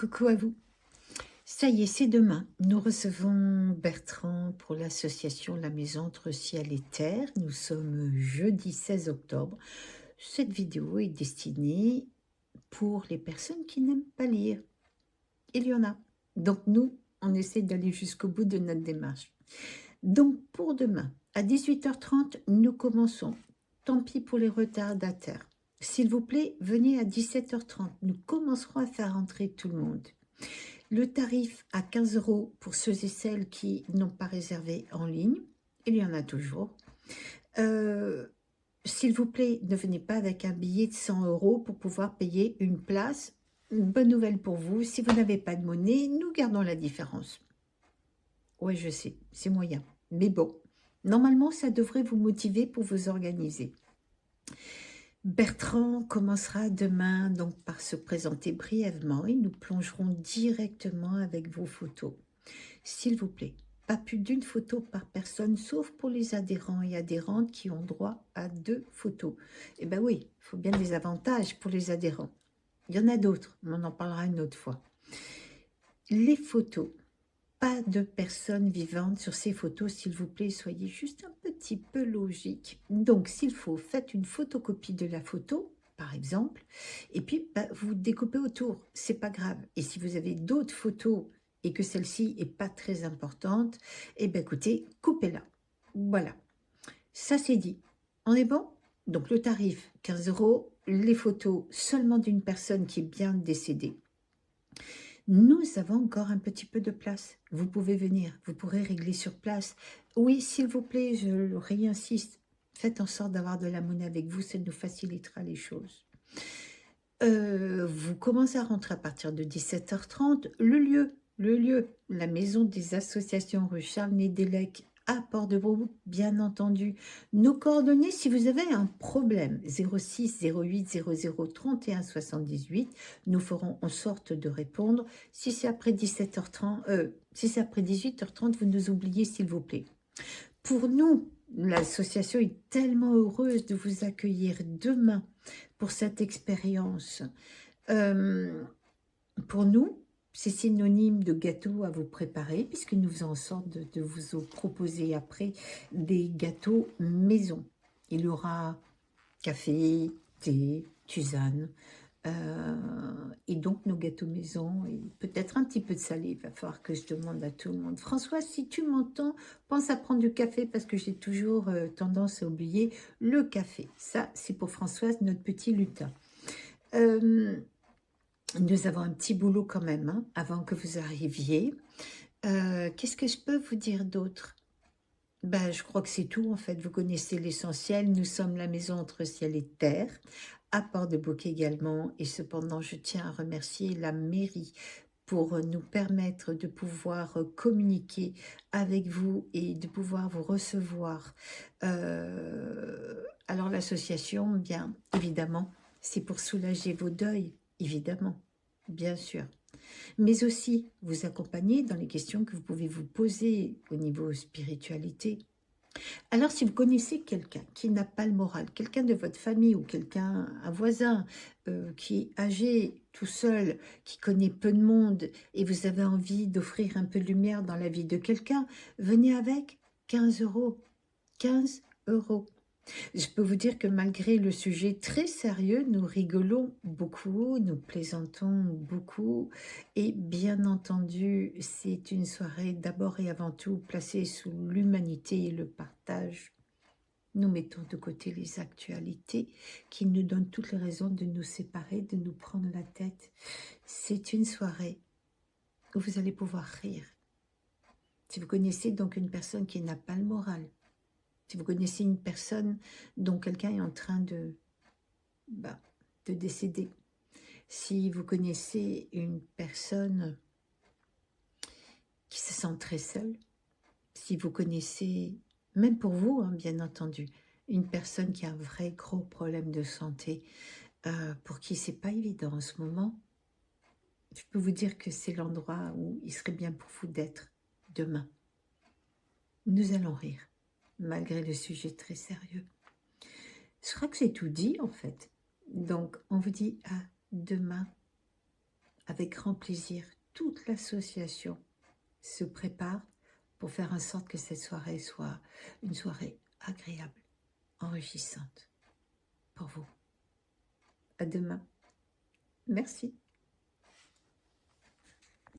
Coucou à vous. Ça y est, c'est demain. Nous recevons Bertrand pour l'association La Maison entre Ciel et Terre. Nous sommes jeudi 16 octobre. Cette vidéo est destinée pour les personnes qui n'aiment pas lire. Il y en a. Donc nous, on essaie d'aller jusqu'au bout de notre démarche. Donc pour demain, à 18h30, nous commençons. Tant pis pour les retardataires. S'il vous plaît, venez à 17h30. Nous commencerons à faire entrer tout le monde. Le tarif à 15 € pour ceux et celles qui n'ont pas réservé en ligne. Il y en a toujours. S'il vous plaît, ne venez pas avec un billet de 100 € pour pouvoir payer une place. Une bonne nouvelle pour vous, si vous n'avez pas de monnaie, nous gardons la différence. Oui, je sais, c'est moyen. Mais bon, normalement, ça devrait vous motiver pour vous organiser. Bertrand commencera demain donc par se présenter brièvement et nous plongerons directement avec vos photos. S'il vous plaît, pas plus d'une photo par personne, sauf pour les adhérents et adhérentes qui ont droit à 2 photos. Eh bien oui, il faut bien des avantages pour les adhérents. Il y en a d'autres, mais on en parlera une autre fois. Les photos, pas de personnes vivantes sur ces photos, s'il vous plaît, soyez juste un petit peu logique. Donc, s'il faut, faites une photocopie de la photo, par exemple, et puis vous découpez autour, c'est pas grave. Et si vous avez d'autres photos et que celle-ci est pas très importante, eh bien écoutez, coupez-la. Voilà, ça c'est dit. On est bon? Donc le tarif, 15 €, les photos seulement d'une personne qui est bien décédée. Nous avons encore un petit peu de place. Vous pouvez venir, vous pourrez régler sur place. Oui, s'il vous plaît, je réinsiste, faites en sorte d'avoir de la monnaie avec vous, ça nous facilitera les choses. Vous commencez à rentrer à partir de 17h30. Le lieu, la maison des associations rue Charles-Nédélec à Port-de-Broc, bien entendu. Nos coordonnées, si vous avez un problème, 06 08 00 31 78, nous ferons en sorte de répondre. Si c'est après 17h30, si c'est après 18h30, vous nous oubliez, s'il vous plaît. Pour nous, l'association est tellement heureuse de vous accueillir demain pour cette expérience. Pour nous, c'est synonyme de gâteau à vous préparer, puisque nous faisons en sorte de vous proposer après des gâteaux maison. Il y aura café, thé, tisane, et donc nos gâteaux maison, et peut-être un petit peu de salé. Il va falloir que je demande à tout le monde. François, si tu m'entends, pense à prendre du café, parce que j'ai toujours tendance à oublier le café. Ça, c'est pour Françoise, notre petit lutin. Nous avons un petit boulot quand même, hein, avant que vous arriviez. Qu'est-ce que je peux vous dire d'autre? Ben, je crois que c'est tout, en fait. Vous connaissez l'essentiel. Nous sommes la maison entre ciel et terre, à Port-de-Bouc également. Et cependant, je tiens à remercier la mairie pour nous permettre de pouvoir communiquer avec vous et de pouvoir vous recevoir. Alors, l'association, bien évidemment, c'est pour soulager vos deuils, évidemment, bien sûr. Mais aussi vous accompagner dans les questions que vous pouvez vous poser au niveau spiritualité. Alors, si vous connaissez quelqu'un qui n'a pas le moral, quelqu'un de votre famille ou quelqu'un, un voisin qui est âgé, tout seul, qui connaît peu de monde et vous avez envie d'offrir un peu de lumière dans la vie de quelqu'un, venez avec 15 €. 15 €. Je peux vous dire que malgré le sujet très sérieux, nous rigolons beaucoup, nous plaisantons beaucoup et bien entendu, c'est une soirée d'abord et avant tout placée sous l'humanité et le partage. Nous mettons de côté les actualités qui nous donnent toutes les raisons de nous séparer, de nous prendre la tête. C'est une soirée où vous allez pouvoir rire. Si vous connaissez donc une personne qui n'a pas le moral, si vous connaissez une personne dont quelqu'un est en train de décéder, si vous connaissez une personne qui se sent très seule, si vous connaissez, même pour vous, hein, bien entendu, une personne qui a un vrai gros problème de santé, pour qui c'est pas évident en ce moment, je peux vous dire que c'est l'endroit où il serait bien pour vous d'être demain. Nous allons rire, malgré le sujet très sérieux. Je crois que c'est tout dit, en fait. Donc, on vous dit à demain avec grand plaisir, toute l'association se prépare pour faire en sorte que cette soirée soit une soirée agréable, enrichissante pour vous. À demain. Merci.